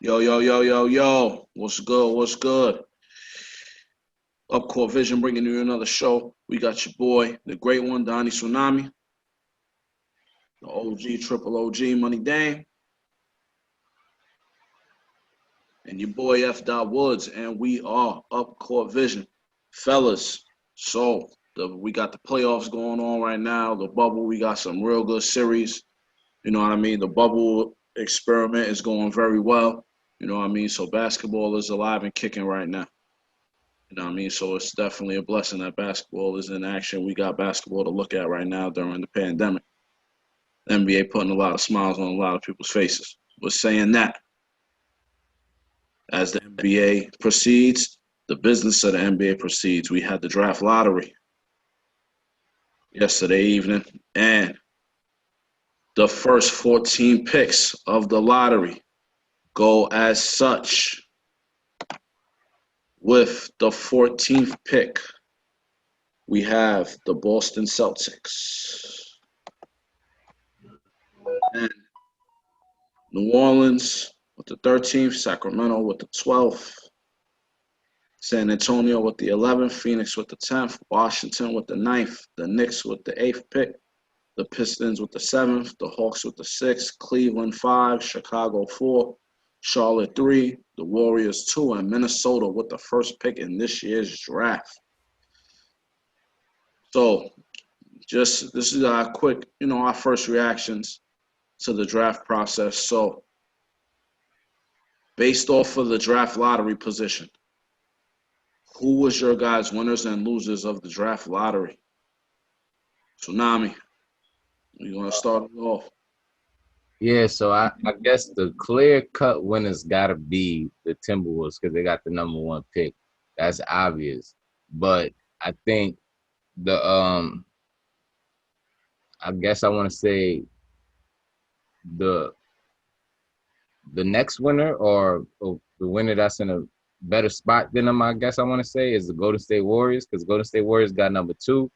Yo, yo, yo, yo, yo. What's good? What's good? Up Court Vision bringing you another show. We got your boy, the great one, Donnie Tsunami, the OG, triple OG, Money Dame, and your boy F. Dot Woods, and we are Up Court Vision. Fellas, so we got the playoffs going on right now. The bubble, we got some real good series. You know what I mean? The bubble experiment is going very well. You know what I mean? So basketball is alive and kicking right now. You know what I mean? So it's definitely a blessing that basketball is in action. We got basketball to look at right now during the pandemic. The NBA putting a lot of smiles on a lot of people's faces. But saying that, as the NBA proceeds, the business of the NBA proceeds. We had the draft lottery yesterday evening, and the first 14 picks of the lottery go as such. With the 14th pick, we have the Boston Celtics. And New Orleans with the 13th, Sacramento with the 12th, San Antonio with the 11th, Phoenix with the 10th, Washington with the 9th, the Knicks with the 8th pick, the Pistons with the 7th, the Hawks with the 6th, Cleveland 5, Chicago 4, Charlotte 3, the Warriors 2, and Minnesota with the first pick in this year's draft. So this is our quick, our first reactions to the draft process. So based off of the draft lottery position, who was your guys' winners and losers of the draft lottery? Tsunami, you want to start it off? Yeah, so I guess the clear-cut winners got to be the Timberwolves because they got the number one pick. That's obvious. But I think I guess I want to say the next winner or the winner that's in a better spot than them, I guess I want to say, is the Golden State Warriors because Golden State Warriors got number 2.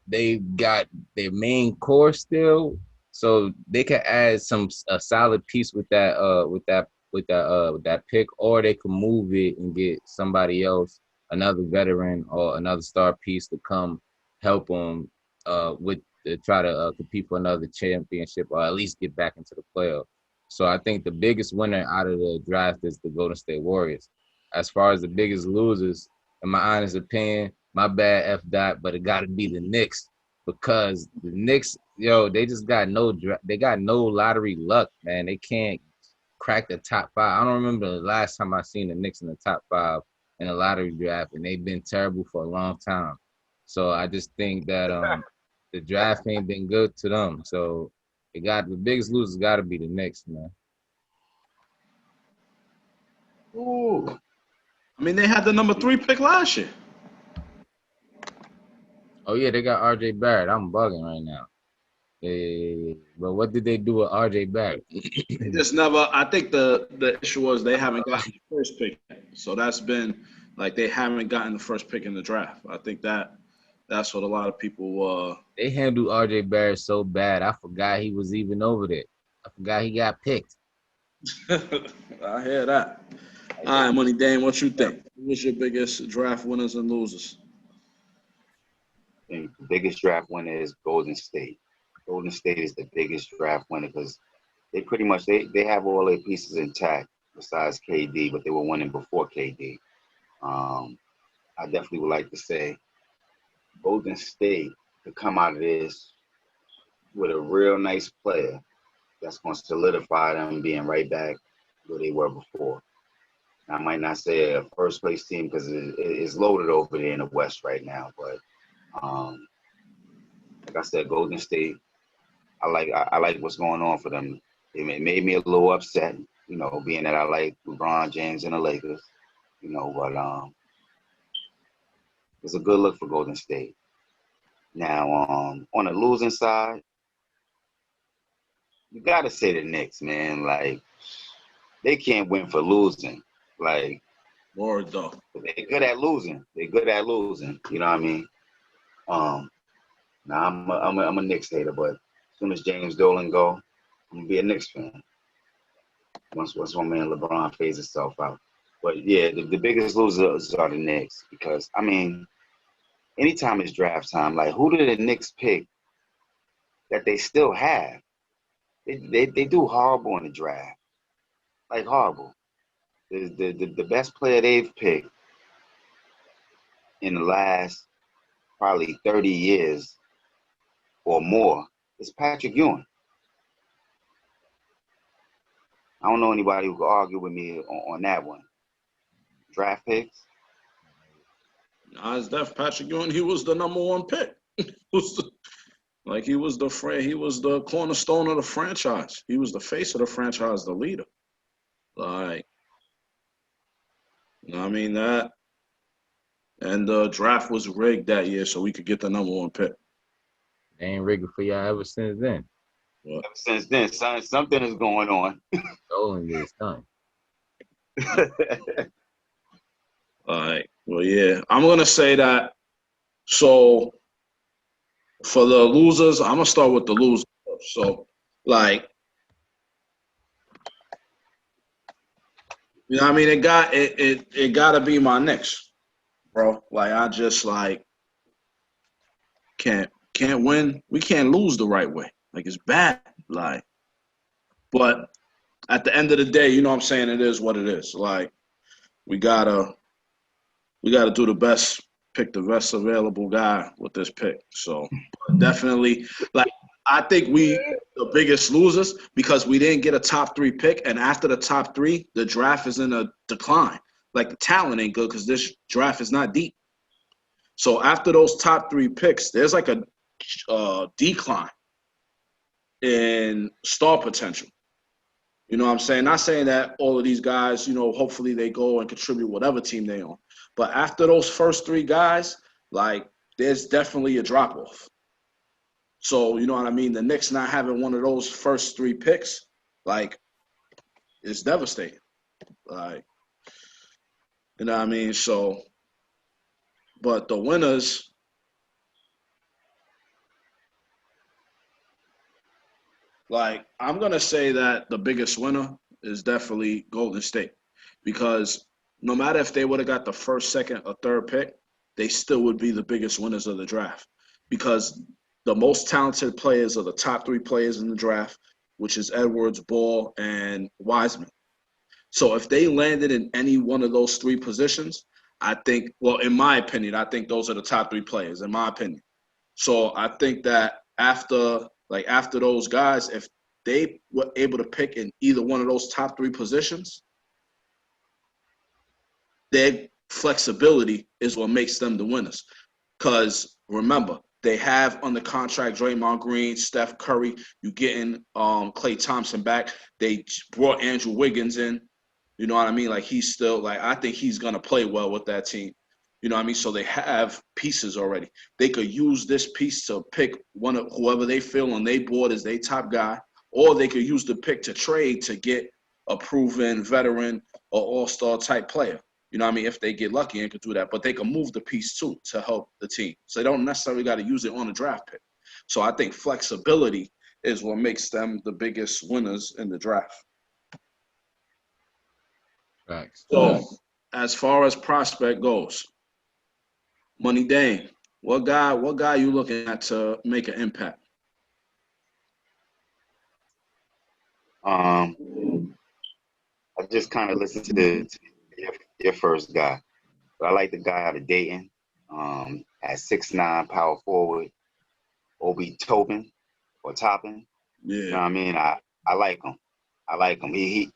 They got their main core still, so they can add a solid piece with that pick, or they can move it and get somebody else, another veteran or another star piece to come help them with to try to compete for another championship or at least get back into the playoff. So I think the biggest winner out of the draft is the Golden State Warriors. As far as the biggest losers, in my honest opinion, my bad F dot, but it got to be the Knicks because the Knicks, they just got they got no lottery luck, man. They can't crack the top 5. I don't remember the last time I seen the Knicks in the top 5 in a lottery draft, and they've been terrible for a long time. So I just think that the draft ain't been good to them. So the biggest losers got to be the Knicks, man. Ooh. I mean, they had the number 3 pick last year. Oh, yeah, they got R.J. Barrett. I'm bugging right now. Yeah. But what did they do with R.J. Barrett? They just never – I think the issue was they haven't gotten the first pick yet. So that's been – like they haven't gotten the first pick in the draft. I think that's what a lot of people they handled R.J. Barrett so bad, I forgot he was even over there. I forgot he got picked. I hear that. All right, Money Dame, what you think? Who was your biggest draft winners and losers? I think the biggest draft winner is Golden State. Golden State is the biggest draft winner because they pretty much they have all their pieces intact besides KD, but they were winning before KD. I definitely would like to say Golden State to come out of this with a real nice player that's going to solidify them being right back where they were before. I might not say a first place team because it's loaded over there in the West right now, but like I said, Golden State, I like what's going on for them. It made me a little upset, being that I like LeBron James and the Lakers, but it's a good look for Golden State. Now, on the losing side, you got to say the Knicks, man. Like, they can't win for losing. Like, Word though. they're good at losing. You know what I mean? Now I'm a Knicks hater, but as soon as James Dolan go, I'm gonna be a Knicks fan. once my man LeBron fades himself out. But yeah, the biggest losers are the Knicks because I mean, anytime it's draft time, like who did the Knicks pick that they still have? They do horrible in the draft, like horrible. The best player they've picked in the last probably 30 years or more is Patrick Ewing. I don't know anybody who could argue with me on that one. Draft picks. Nah, it's def Patrick Ewing. He was the number one pick. He was the cornerstone of the franchise. He was the face of the franchise, the leader. Like, you know what I mean? That and the draft was rigged that year so we could get the number one pick. They ain't rigging for y'all ever since then. But, Ever since then, something is going on. Stolen this time. well, yeah. I'm gonna say that. So for the losers, I'm gonna start with the losers. So, like, you know what I mean? It gotta be my Knicks, bro. Like I just like can't win. We can't lose the right way. Like it's bad. Like, but at the end of the day, you know what I'm saying? It is what it is. Like we gotta do the best, pick the best available guy with this pick. So definitely, like I think we the biggest losers because we didn't get a top 3 pick, and after the top 3, the draft is in a decline. Like the talent ain't good because this draft is not deep. So after those top 3 picks, there's like a decline in star potential. You know what I'm saying? Not saying that all of these guys, you know, hopefully they go and contribute whatever team they on. But after those first 3 guys, like there's definitely a drop off. So, you know what I mean? The Knicks not having one of those first 3 picks, like, it's devastating. Like, you know what I mean? So, but the winners, like, I'm going to say that the biggest winner is definitely Golden State because no matter if they would have got the first, second, or third pick, they still would be the biggest winners of the draft because the most talented players are the top 3 players in the draft, which is Edwards, Ball, and Wiseman. So if they landed in any one of those 3 positions, I think, well, in my opinion, I think those are the top 3 players, in my opinion. So I think that after those guys, if they were able to pick in either one of those top 3 positions, their flexibility is what makes them the winners. Because remember, they have under contract Draymond Green, Steph Curry. You getting Klay Thompson back. They brought Andrew Wiggins in. You know what I mean? Like he's still like I think he's gonna play well with that team. You know what I mean? So they have pieces already. They could use this piece to pick one of whoever they feel on their board as their top guy, or they could use the pick to trade to get a proven veteran or all-star type player. You know what I mean? If they get lucky and could do that. But they can move the piece too to help the team. So they don't necessarily got to use it on a draft pick. So I think flexibility is what makes them the biggest winners in the draft. Facts. So as far as prospect goes, Money Dame, what guy you looking at to make an impact? I just kind of listened to your first guy, but I like the guy out of Dayton. At 6'9", power forward, Obi Topin or Toppin. Yeah. You know what I mean? I like him. I like him. He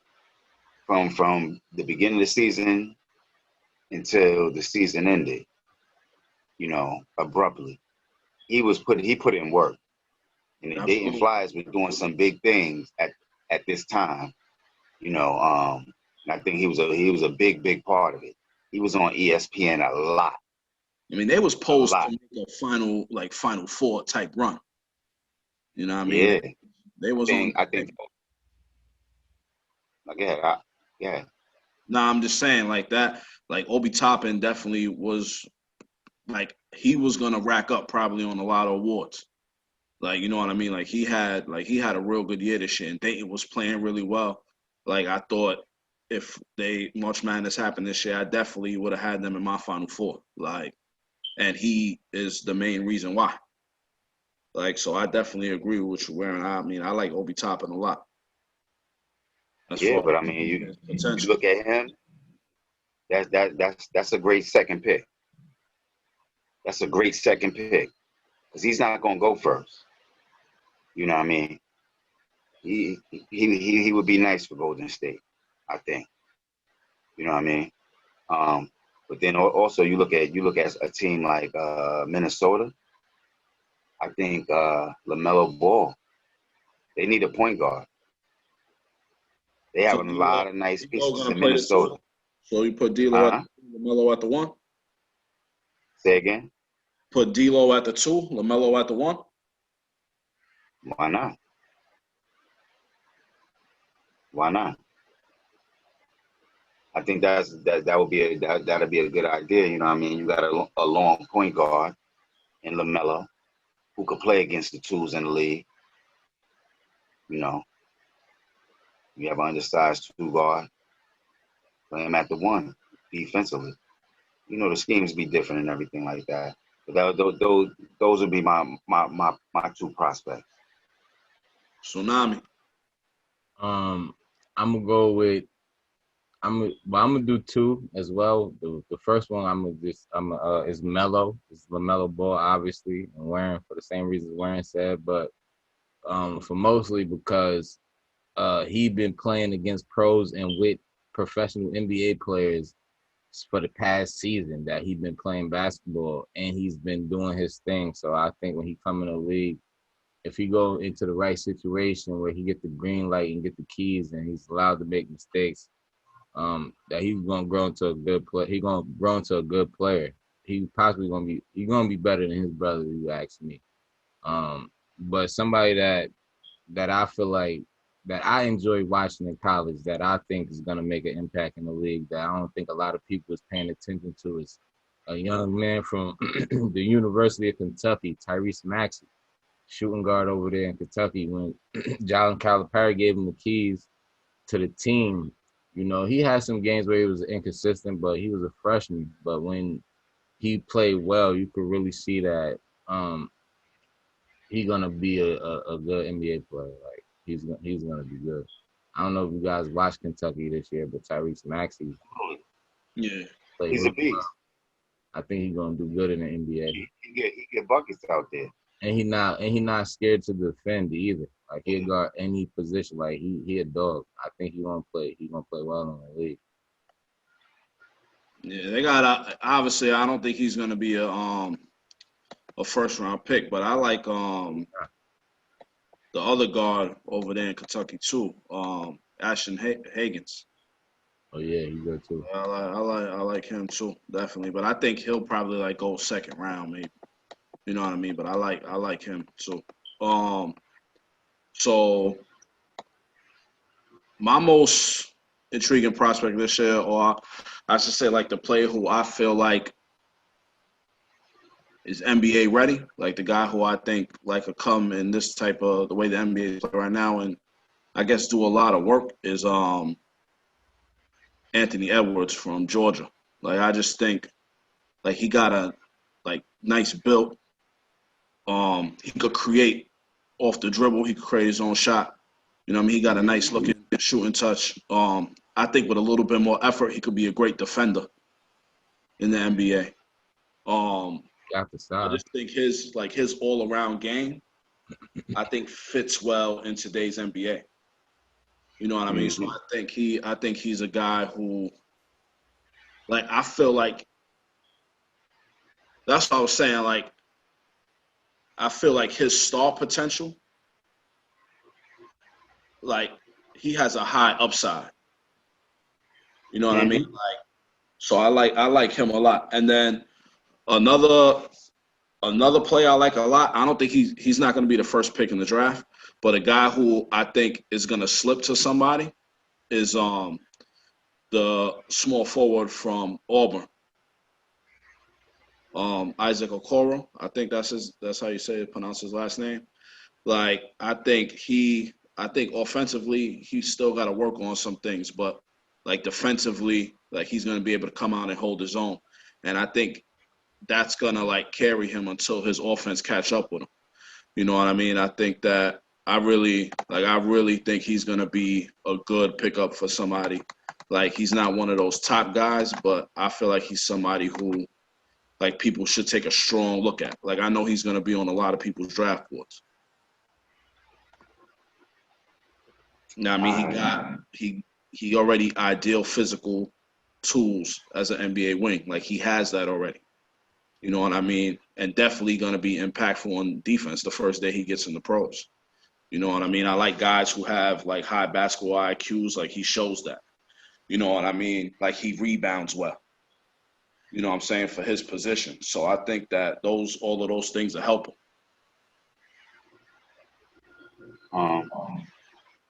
from the beginning of the season until the season ended, you know, abruptly. He put in work. And the Absolutely. Dayton Flyers were doing some big things at this time. You know, and I think he was a big part of it. He was on ESPN a lot. I mean, they was posed to make a final 4 type run. You know what I mean? Yeah. They was I think. Yeah. Nah, I'm just saying like that. Like Obi Toppin definitely was like he was gonna rack up probably on a lot of awards. Like you know what I mean? Like he had a real good year this year, and Dayton was playing really well. Like I thought if they March Madness happened this year, I definitely would have had them in my Final Four. Like, and he is the main reason why. Like, so I definitely agree with what you're wearing. I mean, I like Obi Toppin a lot as Yeah, far but I as mean, his you potential. look at him. That's a great second pick. That's a great second pick because he's not gonna go first. You know what I mean? He would be nice for Golden State, I think. You know what I mean? But then also you look at a team like Minnesota. I think LaMelo Ball. They need a point guard. They have So a lot of nice D'Lo pieces gonna in play the two. Minnesota. So you put D'Lo at Huh? the two, LaMelo at the one. Say again? Put D'Lo at the two, LaMelo at the one. Why not? Why not? I think that would be that'd be a good idea. You know what I mean? You got a long point guard in LaMelo who could play against the twos in the league. You know, you have an undersized two guard, play him at the one defensively. You know, the schemes be different and everything like that. But those would be my two prospects. Tsunami. I'm gonna go with I'm gonna do two as well. The first one is Mello. It's LaMelo Ball, obviously, and Warren for the same reasons Warren said, but for mostly because he been playing against pros and with professional NBA players for the past season that he's been playing basketball, and he's been doing his thing. So I think when he come in the league, if he go into the right situation where he get the green light and get the keys and he's allowed to make mistakes, that he's gonna grow into a good play. He's gonna grow into a good player. He's gonna be better than his brother, if you ask me. But somebody that I feel like that I enjoy watching in college that I think is gonna make an impact in the league that I don't think a lot of people is paying attention to is a young man from the University of Kentucky, Tyrese Maxey, shooting guard over there in Kentucky. When John Calipari gave him the keys to the team, he had some games where he was inconsistent, but he was a freshman. But when he played well, you could really see that he's gonna be a good NBA player. Like he's gonna be good. I don't know if you guys watched Kentucky this year, but Tyrese Maxey Yeah. played He's a really well. beast. I think he's gonna do good in the NBA. He get buckets out there. And he not scared to defend either. Like he'll guard any position. Like he a dog. I think he gonna play well in the league. Yeah, they got obviously I don't think he's gonna be a first round pick, but I like the other guard over there in Kentucky too, Ashton Hagens. Oh yeah, he's good too. I like him too, definitely. But I think he'll probably like go second round, maybe. You know what I mean? But I like him too. Um, so my most intriguing prospect this year, or I should say, like the player who I feel like is NBA ready, like the guy who I think like could come in this type of the way the NBA is play right now, and I guess do a lot of work is Anthony Edwards from Georgia. Like I just think like he got a like nice build. He could create off the dribble. He could create his own shot. You know what I mean? He got a nice looking shooting touch. I think with a little bit more effort, he could be a great defender in the NBA. Got the I size. just think his all around game, I think fits well in today's NBA. You know what I mean? So Mm-hmm. I think he's a guy who like I feel like that's what I was saying. Like I feel like his star potential, like he has a high upside. You know what I mean? Mm-hmm. Like so I like him a lot. And then another another player I like a lot. I don't think he's not going to be the first pick in the draft, but a guy who I think is going to slip to somebody is the small forward from Auburn, Isaac Okoro. I think that's how you say it, pronounce his last name. Like I think I think offensively, he's still got to work on some things, but like defensively, like he's going to be able to come out and hold his own. And I think that's going to like carry him until his offense catch up with him. You know what I mean? I think that I really think he's going to be a good pickup for somebody. Like he's not one of those top guys, but I feel like he's somebody who like people should take a strong look at. Like I know he's going to be on a lot of people's draft boards. Now, I mean, he already ideal physical tools as an NBA wing. Like he has that already. You know what I mean? And definitely going to be impactful on defense the first day he gets in the pros. You know what I mean? I like guys who have like high basketball IQs. Like he shows that. You know what I mean? Like he rebounds well. You know what I'm saying, for his position. So I think that all of those things will help him.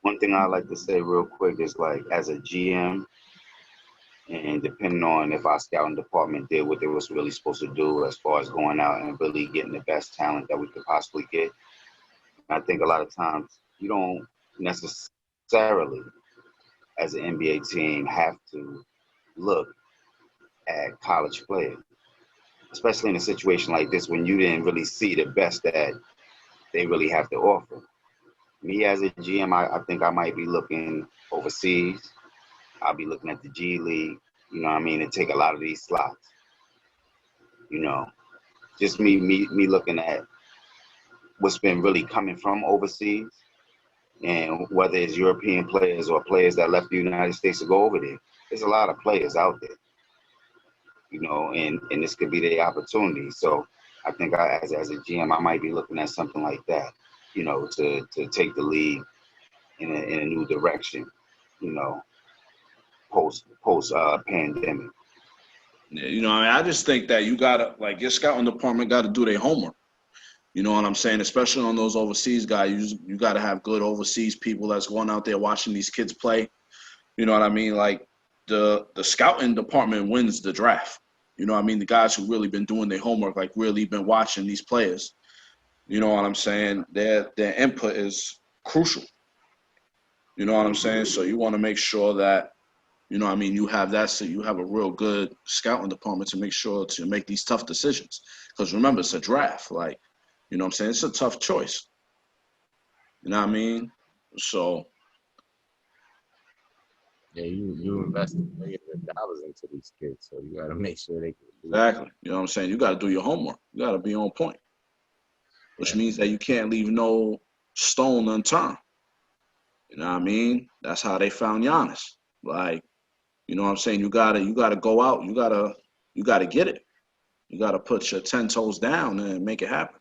One thing I like to say real quick is like as a GM, and depending on if our scouting department did what they was really supposed to do as far as going out and really getting the best talent that we could possibly get. I think a lot of times you don't necessarily, as an NBA team, have to look at college players, especially in a situation like this when you didn't really see the best that they really have to offer. Me as a GM, I think I might be looking overseas. I'll be looking at the G League, you know what I mean, and take a lot of these slots. You know, just me looking at what's been really coming from overseas, and whether it's European players or players that left the United States to go over there. There's a lot of players out there, you know, and this could be the opportunity. So I think as a GM, I might be looking at something like that, you know, to take the league in a new direction, you know, post pandemic. Yeah, you know, I mean, I just think that you gotta like your scouting department got to do their homework. You know what I'm saying? Especially on those overseas guys, you got to have good overseas people that's going out there watching these kids play. You know what I mean? Like the scouting department wins the draft. You know what I mean? The guys who really been doing their homework, like really been watching these players. You know what I'm saying? Their input is crucial. You know what I'm saying? So you want to make sure that, you know what I mean, you have that, so you have a real good scouting department to make sure to make these tough decisions. Because remember, it's a draft. Like, you know what I'm saying? It's a tough choice. You know what I mean? So Yeah, you invest millions of dollars into these kids, so you got to make sure they can do it. exactly. You know what I'm saying? You got to do your homework. You got to be on point, which Yeah. means that you can't leave no stone unturned. You know what I mean? That's how they found Giannis. Like, you know what I'm saying? You gotta go out. You gotta get it. You gotta put your 10 toes down and make it happen.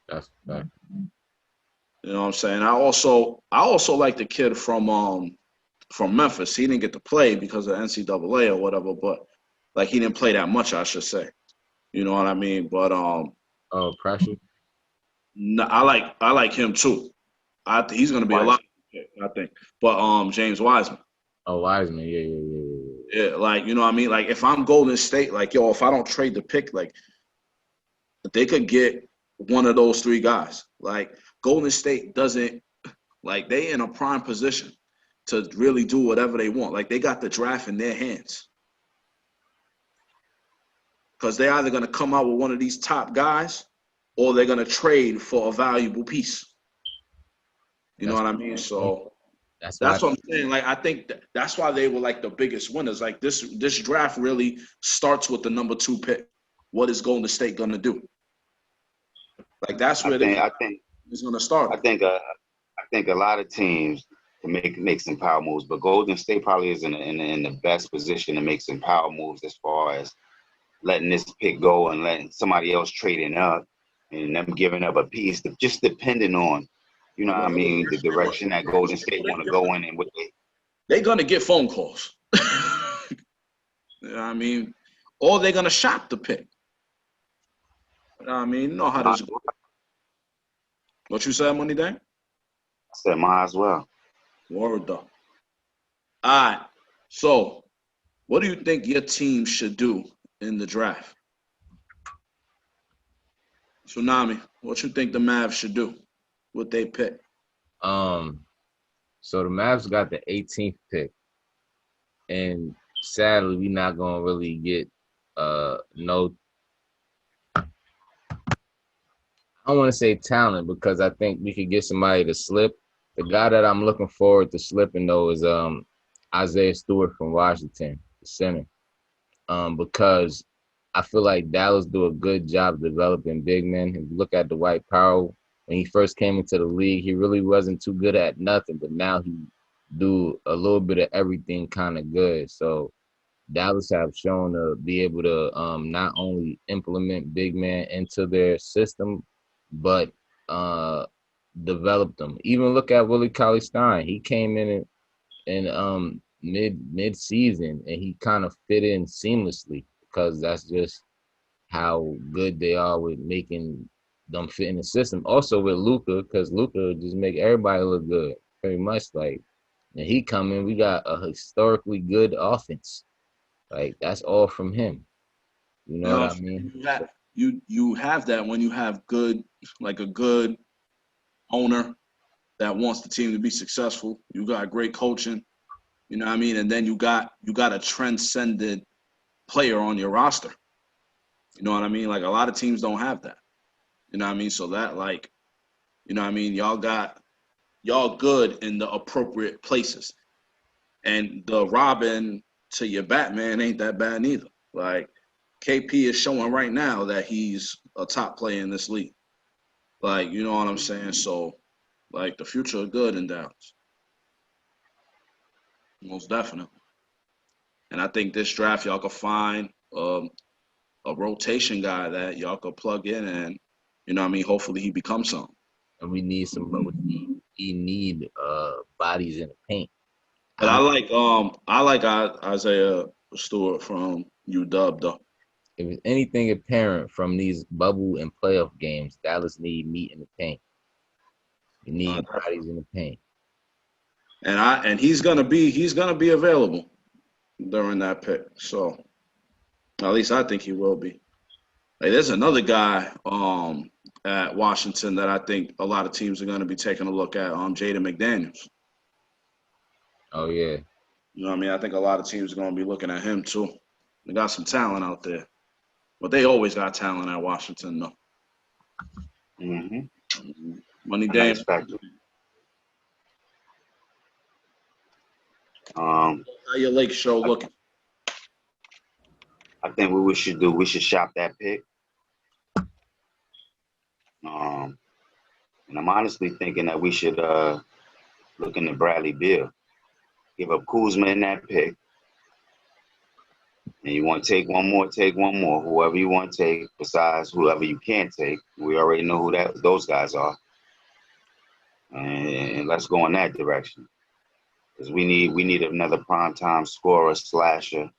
That's that. You know what I'm saying? I also like the kid from Memphis. He didn't get to play because of NCAA or whatever, but like he didn't play that much, I should say. You know what I mean? But Oh, pressure. no, I like him too. He's gonna be a lot, I think. But James Wiseman. Oh, Wiseman. Yeah. Yeah, like you know what I mean? Like if I'm Golden State, like yo, if I don't trade the pick, like they could get one of those three guys. Like Golden State doesn't like they in a prime position to really do whatever they want. Like they got the draft in their hands. Because they're either gonna come out with one of these top guys or they're gonna trade for a valuable piece. You know That's what I mean? So that's why. that's what I'm saying. Like I think that's why they were like the biggest winners. Like this draft really starts with the number 2 pick. What is Golden State gonna do? Like that's I where think it's gonna start. I think a lot of teams can make some power moves, but Golden State probably is in the best position to make some power moves as far as letting this pick go and letting somebody else trading up and them giving up a piece, just depending on, you know what I mean, the direction that Golden State want to go in and what They're gonna get phone calls. You know what I mean? Or they're gonna shop the pick. You know what I mean? You know how this goes. What you said, Money Day? said might as well. Word up. All right. So, what do you think your team should do in the draft? Tsunami, what you think the Mavs should do? What they pick? So the Mavs got the 18th pick, and sadly, we're not gonna really get no. I don't want to say talent because I think we could get somebody to slip. The guy that I'm looking forward to slipping though is Isaiah Stewart from Washington, the center. Because I feel like Dallas do a good job developing big men. If you look at Dwight Powell, when he first came into the league, he really wasn't too good at nothing, but now he do a little bit of everything kind of good. So Dallas have shown to be able to not only implement big man into their system, but uh, develop them. Even look at Willie Cauley-Stein. He came in mid season and he kind of fit in seamlessly because that's just how good they are with making them fit in the system. Also with Luka, because Luka just make everybody look good, pretty much like. And he come in, we got a historically good offense. Like that's all from him. You You know know, what I mean? you have that when you have good, like a good owner that wants the team to be successful. You got great coaching. You know what I mean? And then you got a transcended player on your roster. You know what I mean? Like a lot of teams don't have that. You know what I mean? So that like, you know what I mean? Y'all good in the appropriate places. And the Robin to your Batman ain't that bad neither. Like KP is showing right now that he's a top player in this league. Like, you know what I'm saying? So like the future is good in Dallas. Most definitely. And I think this draft y'all could find a rotation guy that y'all could plug in and you know what I mean, hopefully he becomes something. And we need some we need bodies in the paint. But I like Isaiah Stewart from UW though. If it's anything apparent from these bubble and playoff games, Dallas need meat in the paint. You need bodies in the paint. And he's gonna be available during that pick. So at least I think he will be. Like there's another guy at Washington that I think a lot of teams are gonna be taking a look at, Jaden McDaniels. Oh yeah. You know what I mean? I think a lot of teams are gonna be looking at him too. They got some talent out there. But they always got talent at Washington though. Money A Dame. nice factor. How your Lake show looking? I think what we should do, we should shop that pick. And I'm honestly thinking that we should look into Bradley Beal. Give up Kuzma in that pick. And you want to take one more. Whoever you want to take, besides whoever you can't take. We already know who those guys are. And let's go in that direction. Because we need another primetime scorer, slasher,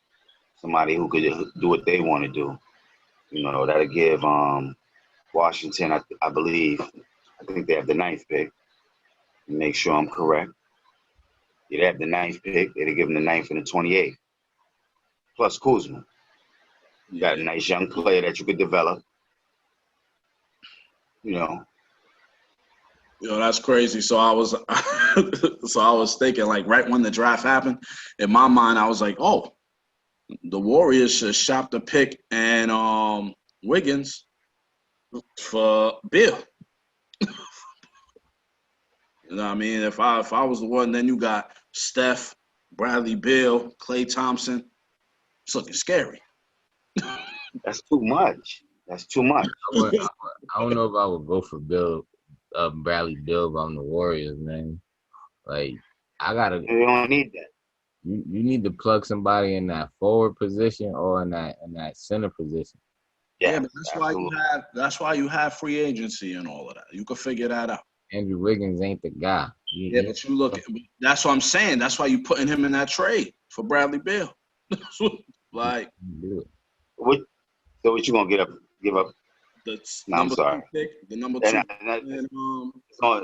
somebody who could do what they want to do. You know, that'll give Washington, I believe, I think they have the 9th pick. Make sure I'm correct. They'd have the 9th pick. They'd give them the 9th and the 28th. Plus Kuzma. You got a nice young player that you could develop. You know. Yo, that's crazy. So I was thinking like right when the draft happened, in my mind I was like, oh, the Warriors should shop the pick and Wiggins for Bill. You know what I mean? If I was the one, then you got Steph, Bradley Beal, Klay Thompson. It's looking scary. That's too much. That's too much. I don't know if I would go for Bradley Beal if I'm the Warriors, man. Like I gotta. You don't need that. You need to plug somebody in that forward position or in that center position. Yeah, but that's why you have free agency and all of that. You can figure that out. Andrew Wiggins ain't the guy. But you look. That's what I'm saying. That's why you putting him in that trade for Bradley Beal. Like, so what you gonna give up? I'm sorry. The number 2 pick.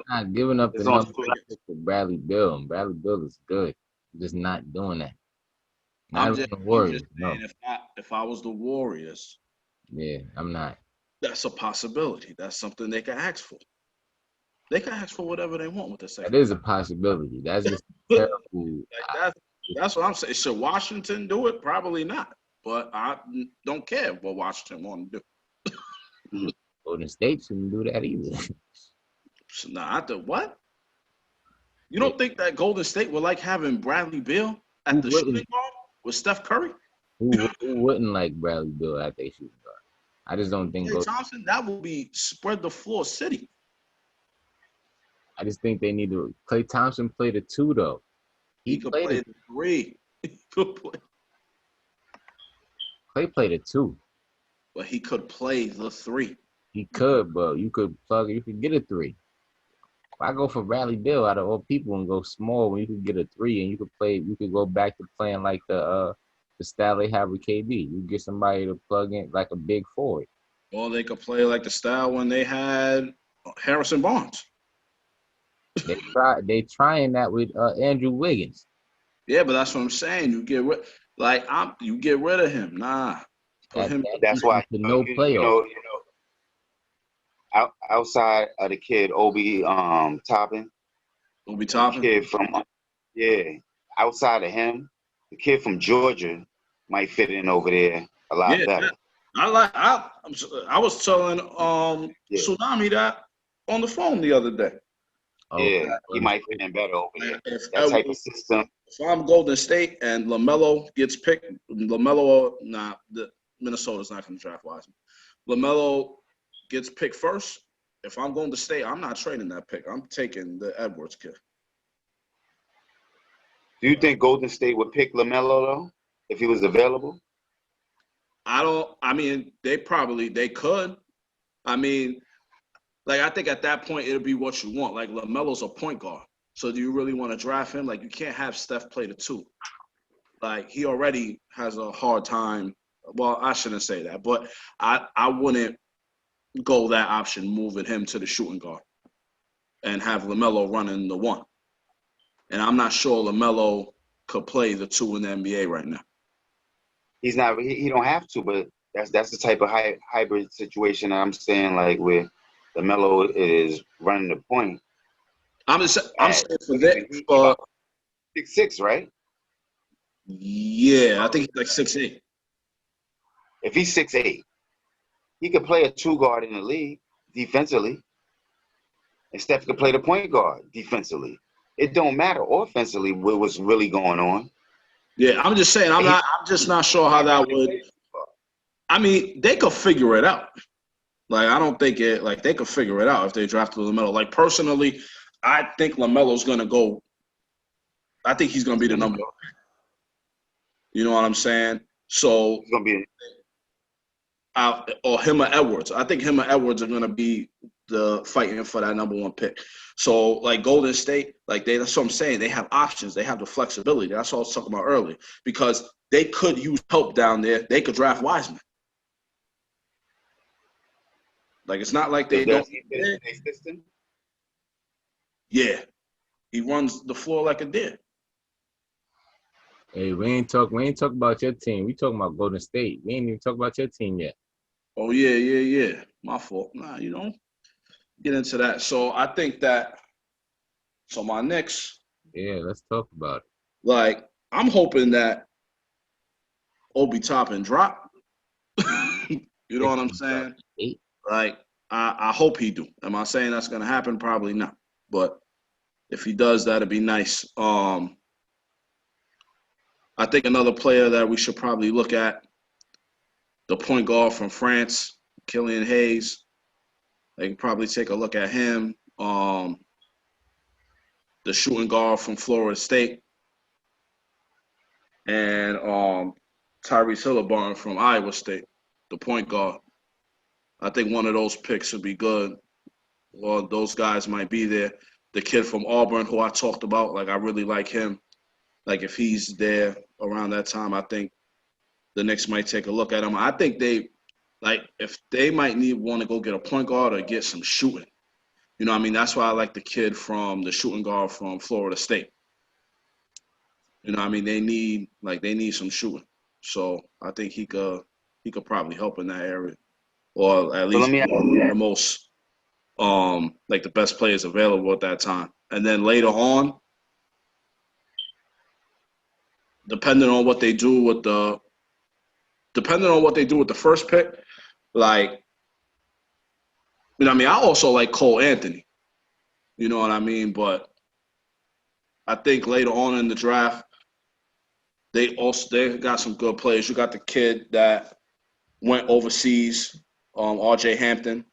Not giving up the number 2 pick for Bradley Beal. Bradley Beal is good. I'm just not doing that. I'm just saying, if I was the Warriors, yeah, I'm not. That's a possibility. That's something they can ask for. They can ask for whatever they want with the That second. is a possibility. That's just terrible. That's what I'm saying. Should Washington do it? Probably not. But I don't care what Washington want to do. Golden State shouldn't do that either. So, nah, what? You Yeah. don't think that Golden State would like having Bradley Beal at Who the wouldn't? shooting guard with Steph Curry? Who wouldn't like Bradley Beal at their shooting guard? I just don't think. Klay Thompson, that would be spread the floor city. I just think they need to. Klay Thompson played a 2 though. He could play the 3. He could play, Klay played a 2. but he could play the 3. He could, but you could get a 3. Why go for Bradley Beal out of all people and go small when you could get a 3 and you could go back to playing like the style they have with KD. You get somebody to plug in like a big forward. Or they could play like the style when they had Harrison Barnes. They trying that with Andrew Wiggins. Yeah, but that's what I'm saying. You get rid of him. Nah. That's why no playoff. Outside of the kid Obi Toppin. Obi Toppin. Kid from outside of him, the kid from Georgia might fit in over there a lot better. I was telling Tsunami that on the phone the other day. Yeah, he might fit in better over there. That type of system. If I'm Golden State and LaMelo gets picked, Minnesota's not going to draft Wiseman. LaMelo gets picked first. If I'm going to State, I'm not trading that pick. I'm taking the Edwards kid. Do you think Golden State would pick LaMelo though, if he was available? They could. I mean, like, I think at that point it'll be what you want. Like, LaMelo's a point guard. So do you really want to draft him? Like, you can't have Steph play the 2. Like, he already has a hard time. Well, I shouldn't say that, but I wouldn't go that option, moving him to the shooting guard and have LaMelo running the 1. And I'm not sure LaMelo could play the 2 in the NBA right now. He's not. He don't have to, but that's the type of hybrid situation I'm saying, like where LaMelo is running the point. I'm saying for that. 6'6", right? Yeah, I think he's like 6'8". If he's 6'8", he could play a 2 guard in the league defensively, and Steph could play the point guard defensively. It don't matter offensively what's really going on. Yeah, I'm just saying. I'm just not sure how that would. I mean, they could figure it out. Like, I don't think it. Like, they could figure it out if they drafted LaMelo. Like, personally, I think LaMelo's gonna go. I think he's gonna be the number 1. You know what I'm saying? So He's gonna be. Or him or Edwards. I think him or Edwards are gonna be the fighting for that number 1 pick. So, like, Golden State, like, that's what I'm saying. They have options. They have the flexibility. That's what I was talking about earlier. Because they could use help down there. They could draft Wiseman. Like, it's not like they don't. System? Yeah. He runs the floor like a deer. Hey, we ain't talk about your team. We talking about Golden State. We ain't even talk about your team yet. Oh, yeah. My fault. Nah, you don't get into that. So I think that my Knicks. Yeah, let's talk about it. Like, I'm hoping that Obi Toppin drop. You know what I'm saying? 8. Like, I hope he do. Am I saying that's gonna happen? Probably not. But if he does, that'd be nice. I think another player that we should probably look at, the point guard from France, Killian Hayes. They can probably take a look at him. The shooting guard from Florida State. And Tyrese Haliburton from Iowa State, the point guard. I think one of those picks would be good. Well, those guys might be there. The kid from Auburn who I talked about, like, I really like him. Like, if he's there around that time, I think the Knicks might take a look at him. I think if they might want to go get a point guard or get some shooting. You know what I mean? That's why I like the kid from the shooting guard from Florida State. You know what I mean? They need some shooting. So I think he could probably help in that area. Or at least the most like the best players available at that time. And then later on, depending on what they do with the first pick, like I also like Cole Anthony. You know what I mean? But I think later on in the draft, they got some good players. You got the kid that went overseas, R.J. Hampton.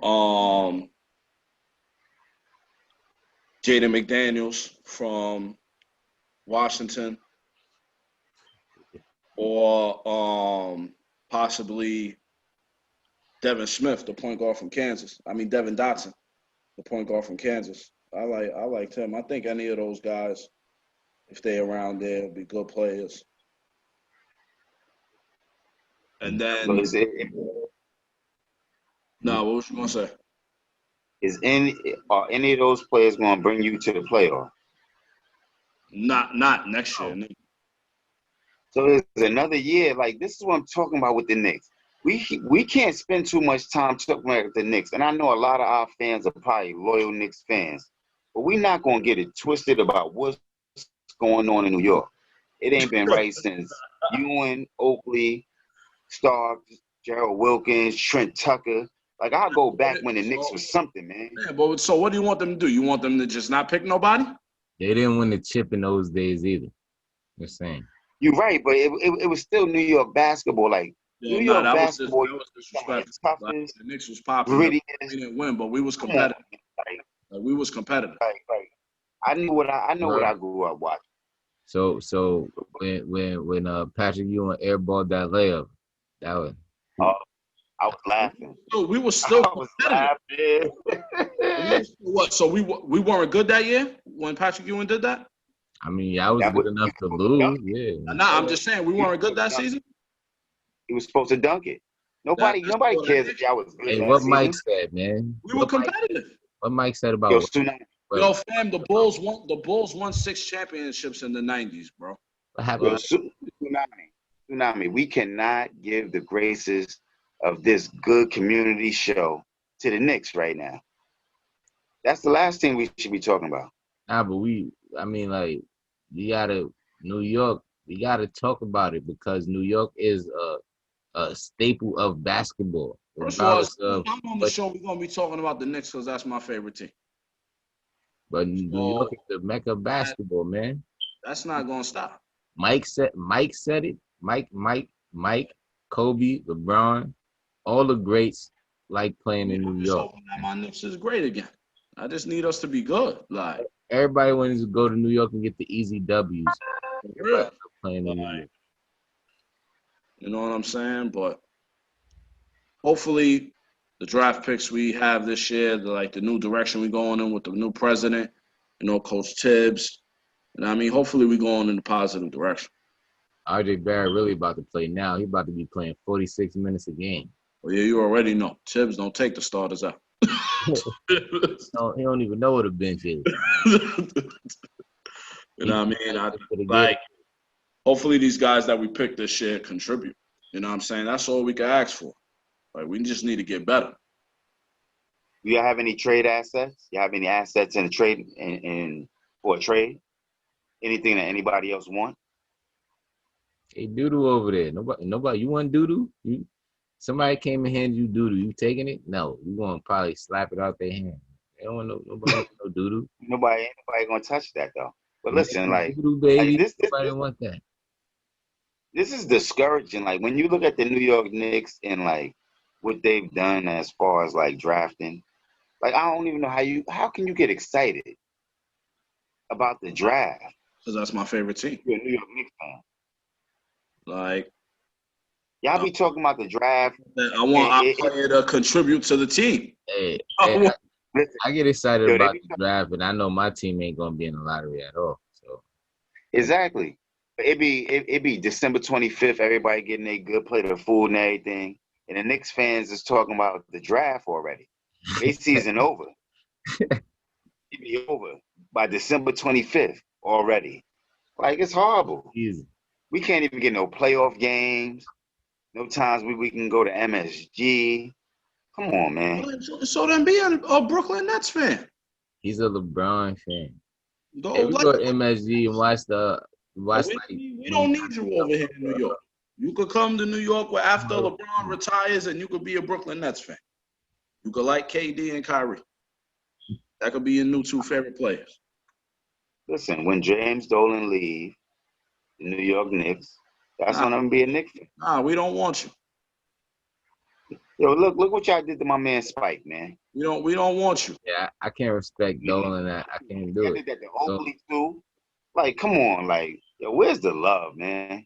Um, Jaden McDaniels from Washington, or possibly Devin Smith, the point guard from Kansas. I mean Devin Dotson, the point guard from Kansas. I liked him. I think any of those guys, if they're around there, would be good players. And then, So no, what was you gonna say? Are any of those players going to bring you to the playoff? Not next year. No. So there's another year. Like, this is what I'm talking about with the Knicks. We can't spend too much time talking about the Knicks. And I know a lot of our fans are probably loyal Knicks fans. But we're not going to get it twisted about what's going on in New York. It ain't been right since Ewing, Oakley, Starks, Gerald Wilkins, Trent Tucker. Like, I'll go back when the Knicks was something, man. Yeah, but so what do you want them to do? You want them to just not pick nobody? They didn't win the chip in those days either. Just saying. You're right, but it was still New York basketball. Like, New York basketball, that was disrespectful. Like, the Knicks was popular. We didn't win, but we was competitive. Like, we was competitive. Right. I know what I grew up watching. So when Patrick Ewing airballed that layup, that was. I was laughing. So we were still competitive. What? So we weren't good that year when Patrick Ewing did that? I mean, I was good enough to lose. Yeah. Nah, I'm just saying we weren't good that season. He was supposed to dunk it. Nobody cares if y'all was good. Hey, what Mike said, man. We were competitive. What Mike said about Yo, fam, the Bulls won 6 championships in the 90s, bro. What happened? Tsunami. We cannot give the graces of this good community show to the Knicks right now. That's the last thing we should be talking about. Nah, but New York, we gotta talk about it because New York is a staple of basketball. First of all, I'm on the show, we're gonna be talking about the Knicks because that's my favorite team. But New York is the mecca of basketball, man. That's not gonna stop. Mike said it. Mike, Kobe, LeBron, all the greats like playing in New York. My Knicks is great again. I just need us to be good. Like, everybody wants to go to New York and get the easy W's. Real. Playing in New York. You know what I'm saying? But hopefully the draft picks we have this year, the new direction we're going in with the new president, Coach Tibbs. Hopefully we're going in the positive direction. RJ Barrett really about to play now. He's about to be playing 46 minutes a game. Well, yeah, you already know. Tibbs don't take the starters out. No, he don't even know what a bench is. You know what I mean? Hopefully these guys that we picked this year contribute. You know what I'm saying? That's all we can ask for. Like, we just need to get better. Do you have any trade assets? You have any assets in a trade for a trade? Anything that anybody else want? Hey, Doodoo over there. Nobody. You want Doodoo? Somebody came and handed you Doodoo. You taking it? No. You gonna probably slap it out their hand. They don't want nobody no Doodoo. Nobody gonna touch that though. But listen, Doodoo, baby. Nobody want that. This is discouraging. Like, when you look at the New York Knicks and like what they've done as far as like drafting, like, I don't even know how can you get excited about the draft? Because that's my favorite team. You're a New York Knicks fan. Like, y'all be talking about the draft. I want our player to contribute to the team. I get excited about the draft, and I know my team ain't gonna be in the lottery at all. So exactly. It be December 25th. Everybody getting a good plate of food and everything, and the Knicks fans is talking about the draft already. Their season over. It be over by December 25th already. Like, it's horrible. Easy. We can't even get no playoff games. No times we can go to MSG. Come on, man. So then be a Brooklyn Nets fan. He's a LeBron fan. Go Hey, we like go to MSG and watch like we 20 don't need you over here in New York. You could come to New York where after LeBron retires and you could be a Brooklyn Nets fan. You could like KD and Kyrie. That could be your new two favorite players. Listen, when James Dolan leave the New York Knicks, that's when I'm gonna be a Knicks fan. Nah, we don't want you. Yo, look what y'all did to my man Spike, man. We don't want you. Yeah, I can't respect Dolan. I can't do Y'all it. did that to Oakley too. Like, come on, like, yo, where's the love, man?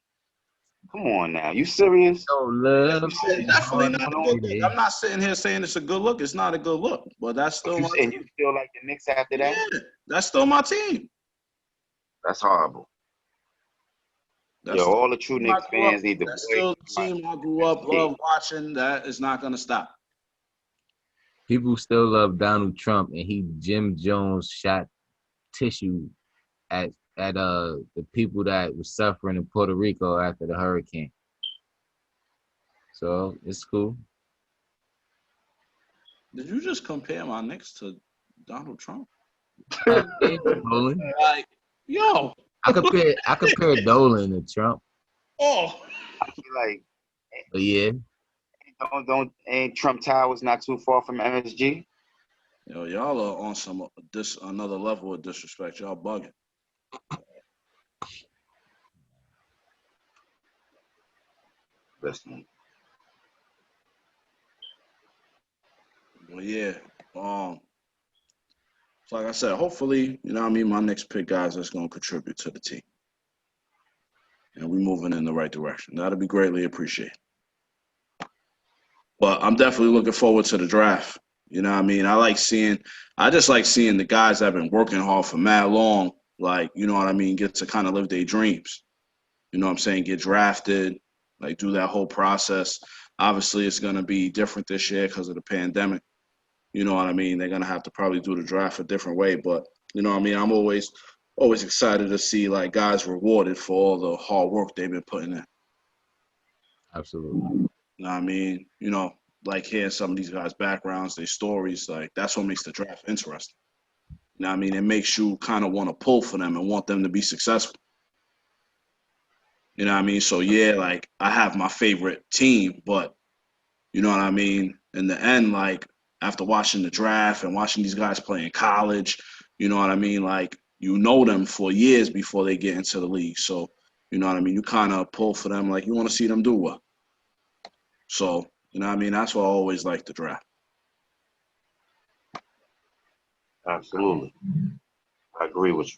Come on now, you serious? No love. It's definitely not a good look. Yeah. I'm not sitting here saying it's a good look. It's not a good look, but that's still my And team. you feel like the Knicks after that? Yeah, that's still my team. That's horrible. That's Yo, still all the true Knicks fans need to that's still the team I grew up love watching. That is not gonna stop. People still love Donald Trump, and he Jim Jones shot tissue at the people that were suffering in Puerto Rico after the hurricane. So it's cool. Did you just compare my Knicks to Donald Trump? Dolan. Like, yo. I compare Dolan to Trump. Oh. I feel like, But yeah. Ain't Trump Towers not too far from MSG? Yo, y'all are on another level of disrespect. Y'all bugging. Listen. Well, yeah. So like I said, hopefully, you know what I mean, my next pick guys that's gonna contribute to the team. And we're moving in the right direction. That'll be greatly appreciated. But I'm definitely looking forward to the draft. You know what I mean? I just like seeing the guys that have been working hard for mad long, like, you know what I mean, get to kind of live their dreams. You know what I'm saying? Get drafted, like do that whole process. Obviously, it's going to be different this year because of the pandemic. You know what I mean? They're going to have to probably do the draft a different way. But, you know what I mean? I'm always excited to see, like, guys rewarded for all the hard work they've been putting in. Absolutely. You know what I mean? You know, like hearing some of these guys' backgrounds, their stories, like that's what makes the draft interesting. You know what I mean? It makes you kind of want to pull for them and want them to be successful. You know what I mean? So yeah, like I have my favorite team, but you know what I mean? In the end, like after watching the draft and watching these guys play in college, you know what I mean? Like you know them for years before they get into the league. So, you know what I mean? You kind of pull for them like you want to see them do well. So, you know what I mean? That's why I always like the draft. Absolutely. I agree with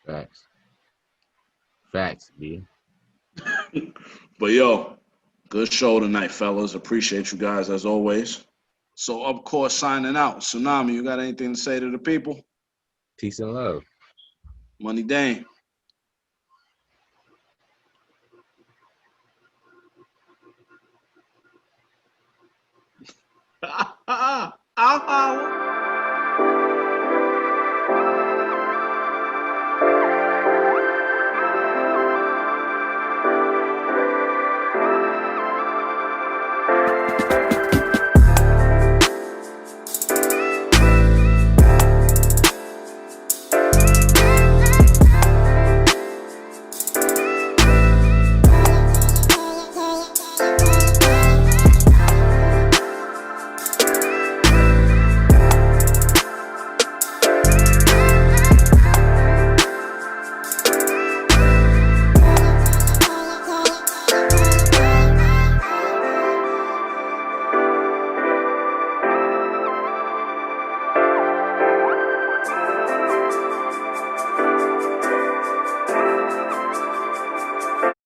you. Facts, B. But yo, good show tonight, fellas. Appreciate you guys as always. So, of course, signing out. Tsunami, you got anything to say to the people? Peace and love. Money Dame. I'll